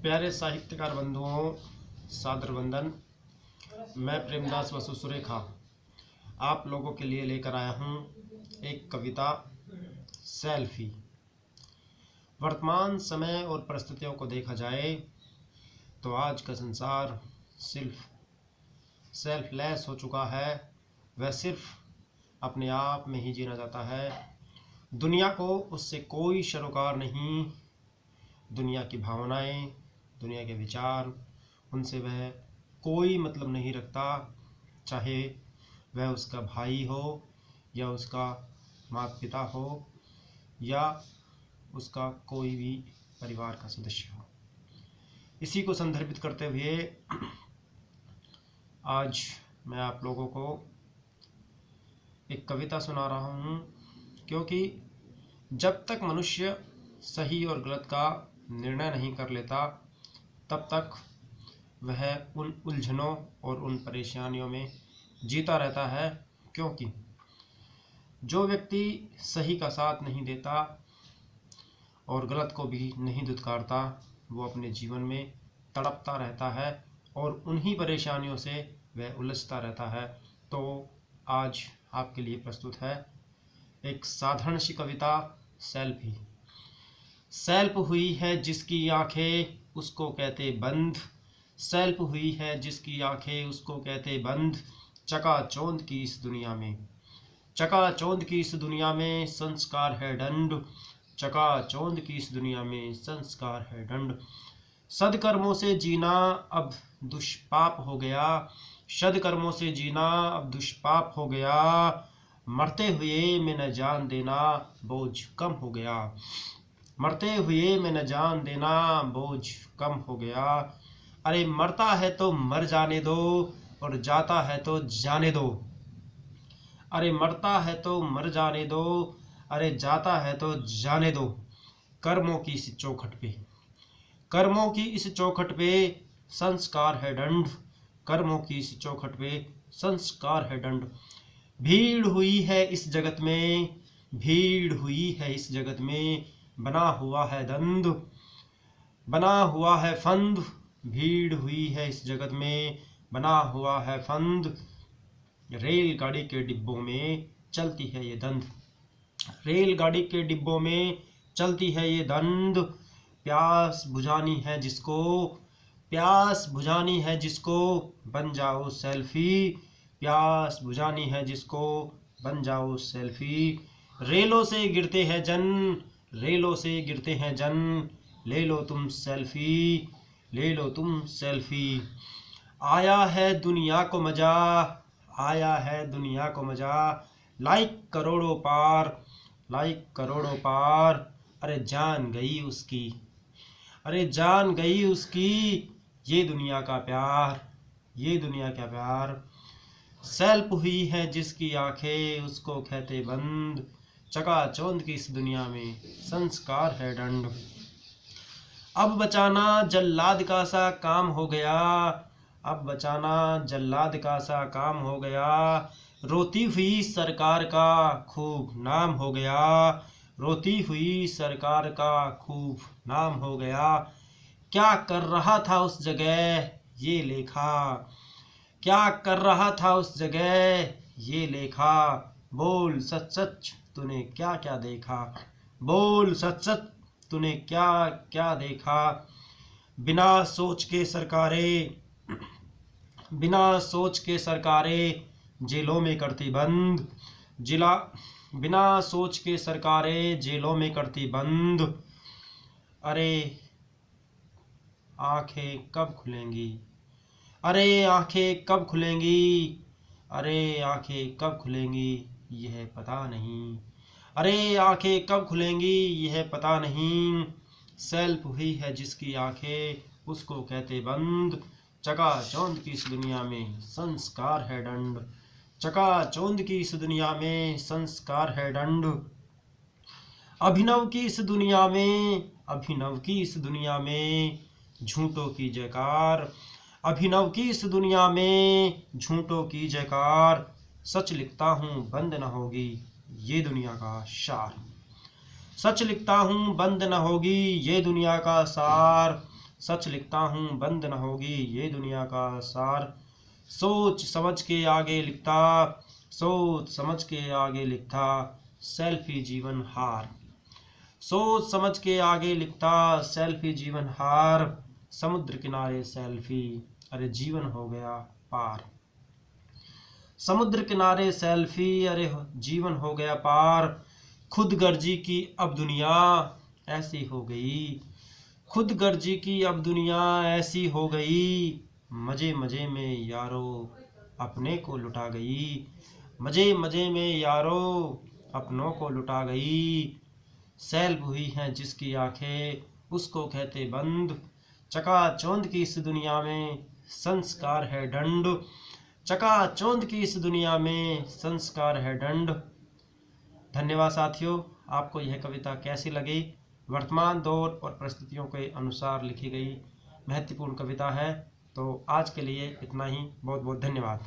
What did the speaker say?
प्यारे साहित्यकार बंधुओं, सादर वंदन। मैं प्रेमदास वसु सुरेखा आप लोगों के लिए लेकर आया हूँ एक कविता, सेल्फी। वर्तमान समय और परिस्थितियों को देखा जाए तो आज का संसार सेल्फलेस हो चुका है। वह सिर्फ अपने आप में ही जीना चाहता है। दुनिया को उससे कोई सरोकार नहीं। दुनिया की भावनाएं, दुनिया के विचार, उनसे वह कोई मतलब नहीं रखता। चाहे वह उसका भाई हो या उसका माता पिता हो या उसका कोई भी परिवार का सदस्य हो। इसी को संदर्भित करते हुए आज मैं आप लोगों को एक कविता सुना रहा हूँ, क्योंकि जब तक मनुष्य सही और गलत का निर्णय नहीं कर लेता तब तक वह उन उलझनों और उन परेशानियों में जीता रहता है। क्योंकि जो व्यक्ति सही का साथ नहीं देता और गलत को भी नहीं दुत्कारता, वो अपने जीवन में तड़पता रहता है और उन्हीं परेशानियों से वह उलझता रहता है। तो आज आपके लिए प्रस्तुत है एक साधारण सी कविता, सेल्फी। सेल्फ हुई है जिसकी आंखें उसको कहते बंद, सेल्फ हुई है जिसकी आंखें उसको कहते बंद। चकाचौंध की इस दुनिया में, चकाचौंध की इस दुनिया में संस्कार है दंड, चकाचौंध की इस दुनिया में संस्कार है दंड। सदकर्मों से जीना अब दुष्पाप हो गया, सदकर्मों से जीना अब दुष्पाप हो गया। मरते हुए में न जान देना बोझ कम हो गया, मरते हुए में न जान देना बोझ कम हो गया। अरे मरता है तो मर जाने दो और जाता है तो जाने दो, अरे मरता है तो मर जाने दो, अरे जाता है तो जाने दो। कर्मों की इस चौखट पे, कर्मों की इस चौखट पे संस्कार है दंड, कर्मों की इस चौखट पे संस्कार है दंड। भीड़ हुई है इस जगत में, भीड़ हुई है इस जगत में, बना हुआ है दंड, बना हुआ है फंद। भीड़ हुई है इस जगत में, बना हुआ है फंद। रेलगाड़ी के डिब्बों में चलती है ये दंड, रेलगाड़ी के डिब्बों में चलती है ये दंड। प्यास बुझानी है जिसको, प्यास बुझानी है जिसको, बन जाओ सेल्फी, प्यास बुझानी है जिसको, बन जाओ सेल्फी। रेलों से गिरते हैं जन, रेलों से गिरते हैं जन, ले लो तुम सेल्फी, ले लो तुम सेल्फी। आया है दुनिया को मजा, आया है दुनिया को मजा, लाइक करोड़ों पार, लाइक करोड़ों पार। अरे जान गई उसकी, अरे जान गई उसकी ये दुनिया का प्यार, ये दुनिया का प्यार। सेल्फ हुई है जिसकी आंखें उसको कहते बंद, चकाचौंध की इस दुनिया में संस्कार है दंड। अब बचाना जल्लाद का सा काम हो गया, अब बचाना जल्लाद का सा काम हो गया। रोती हुई सरकार का खूब नाम हो गया, रोती हुई सरकार का खूब नाम हो गया। क्या कर रहा था उस जगह ये लेखा, क्या कर रहा था उस जगह ये लेखा। बोल सच सच तूने क्या क्या देखा, बोल सच सच तूने क्या क्या देखा। बिना सोच के सरकारें, बिना सोच के सरकारें जेलों में करती बंद, जिला बिना सोच के सरकारें जेलों में करती बंद। अरे आंखें कब खुलेंगी, अरे आंखें कब खुलेंगी, अरे आंखें कब खुलेंगी यह पता नहीं, अरे आंखें कब खुलेंगी यह पता नहीं। सेल्फ हुई है जिसकी आंखें उसको कहते बंद, चकाचौंध की इस दुनिया में संस्कार है दंड, चकाचौंध की इस दुनिया में संस्कार है दंड। अभिनव की इस दुनिया में, अभिनव की इस दुनिया में झूठों की जयकार, अभिनव की इस दुनिया में झूठों की जयकार। सच लिखता हूँ बंद न होगी ये दुनिया का सार, सच लिखता हूँ बंद न होगी ये दुनिया का सार। सच लिखता हूँ बंद न होगी ये दुनिया का सार। सोच समझ के आगे लिखता, सोच समझ के आगे लिखता, सेल्फी जीवन हार। सोच समझ के आगे लिखता, सेल्फी जीवन हार। समुद्र किनारे सेल्फी, अरे जीवन हो गया पार। समुद्र किनारे सेल्फी, अरे जीवन हो गया पार। खुद गर्जी की अब दुनिया ऐसी हो गई, खुद गर्जी की अब दुनिया ऐसी हो गई। मजे मजे में यारो अपने को लुटा गई, मजे मजे में यारो अपनों को लुटा गई। सैल हुई हैं जिसकी आंखें उसको कहते बंद, चकाचौंध की इस दुनिया में संस्कार है दंड, चकाचौंध की इस दुनिया में संस्कार है दंड। धन्यवाद साथियों, आपको यह कविता कैसी लगी? वर्तमान दौर और परिस्थितियों के अनुसार लिखी गई महत्वपूर्ण कविता है। तो आज के लिए इतना ही, बहुत बहुत धन्यवाद।